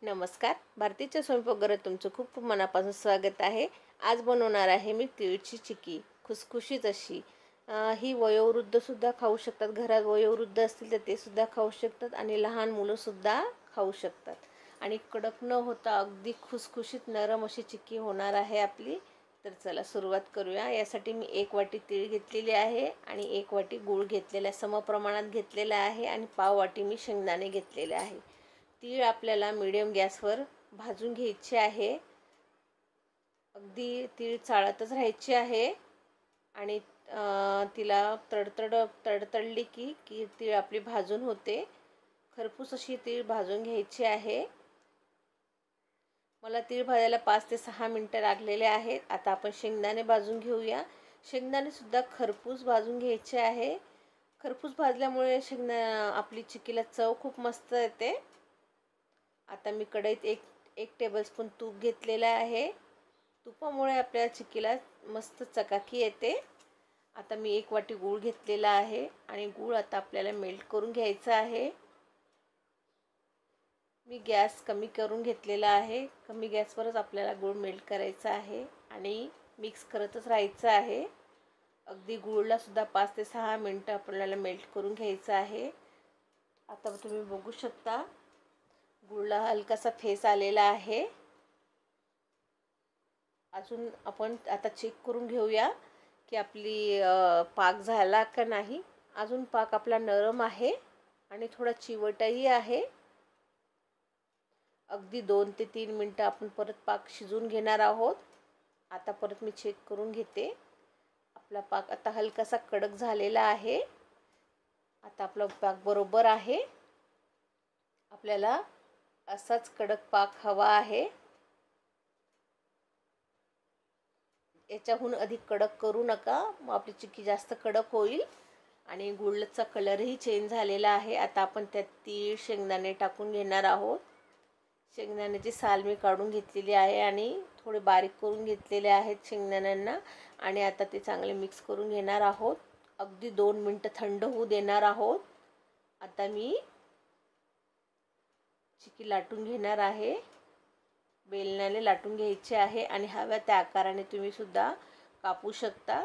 नमस्कार. भारतीच्या स्वयंपाकघरात तुमचं खूप खूप मनापासून स्वागत आहे. आज बनवणार आहे मी तिळची चिक्की, खुसखुशीत अशी. ही वयोवृद्धसुद्धा खाऊ शकतात. घरात वयोवृद्ध असतील तर ते सुद्धा खाऊ शकतात आणि लहान मुलंसुद्धा खाऊ शकतात. आणि कडक न होता अगदी खुसखुशीत नरम अशी चिक्की होणार आहे आपली. तर चला सुरुवात करूया. यासाठी मी 1 वाटी तीळ घेतलेली आहे आणि 1 वाटी गूळ घेतलेला समप्रमाणात घेतलेला आहे आणि पाव वाटी मी शेंगदाणे घेतलेले आहे. तीळ आपल्याला मीडियम गॅसवर भाजून घ्यायचे आहे. अगदी तीळ चाळतच राहायची आहे आणि तिला तडतडली की तीळ आपली भाजून होते. खरपूस अशी तीळ भाजून घ्यायची आहे. मला तीळ भाजायला 5 ते 6 मिनटं लागलेले आहेत. आता आपण शेंगदाणे भाजून घेऊया. शेंगदाणे सुद्धा खरपूस भाजून घ्यायचे आहे. खरपूस भाजल्यामुळे आपली चिक्कीला चव खूप मस्त येते. आता मी कढईत एक टेबलस्पून तूप घेतलेलं आहे. तुपामुळे आपल्या चिक्कीला मस्त चकाकी येते. आता मी 1 वाटी गूळ घेतलेला आहे आणि गूळ आता आपल्याला मेल्ट करून घ्यायचा आहे. मी गॅस कमी करून घेतलेला आहे. कमी गॅसवरच आपल्याला गूळ मेल्ट करायचा आहे आणि मिक्स करतच राहायचं आहे. अगदी गूळला सुद्धा 5 ते 6 मिनटं आपल्याला मेल्ट करून घ्यायचं आहे. आता तुम्ही बघू शकता गूळला हलकासा फेस आलेला आहे. अजून आपण आता चेक करून घेऊया की आपली पाक झाला का नाही. अजून पाक आपला नरम आहे आणि थोडा चिवटही आहे. अगदी 2 ते 3 मिनटं आपण परत पाक शिजवून घेणार आहोत. आता परत मी चेक करून घेते. आपला पाक आता हलकासा कडक झालेला आहे. आता आपला पाक बरोबर आहे. आपल्याला असाच कडक पाक हवा आहे. याच्याहून अधिक कडक करू नका, मग आपली चिक्की जास्त कडक होईल. आणि गुळचा कलरही चेंज झालेला आहे. आता आपण त्यात तीळ शेंगदाणे टाकून घेणार आहोत. शेंगदाण्याची साल मी काढून घेतलेली आहे आणि थोडे बारीक करून घेतलेले आहेत शेंगदाण्यांना. आणि आता ते चांगले मिक्स करून घेणार आहोत. अगदी 2 मिनटं थंड होऊ देणार आहोत. आता मी चिक्की लाटून घेणार आहे. बेलण्याने लाटून घ्यायचे आहे आणि हव्या त्या आकाराने तुम्ही सुद्धा कापू शकता.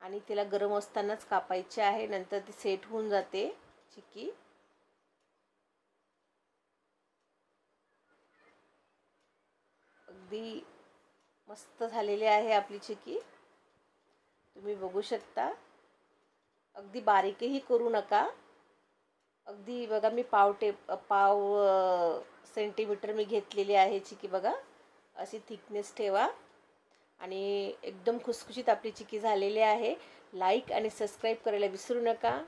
आणि तिला गरम असतानाच कापायचे आहे, नंतर ती सेट होऊन जाते चिक्की. अगदी मस्त झालेली आहे आपली चिक्की, तुम्ही बघू शकता. अगदी बारीकही करू नका. अगदी बघा मी पाव सेंटीमीटर मी घेतलेली आहे चिक्की. बघा अशी थिकनेस ठेवा. आणि एकदम खुसखुशीत आपली चिक्की झालेली आहे. लाईक आणि सबस्क्राईब करायला विसरू नका.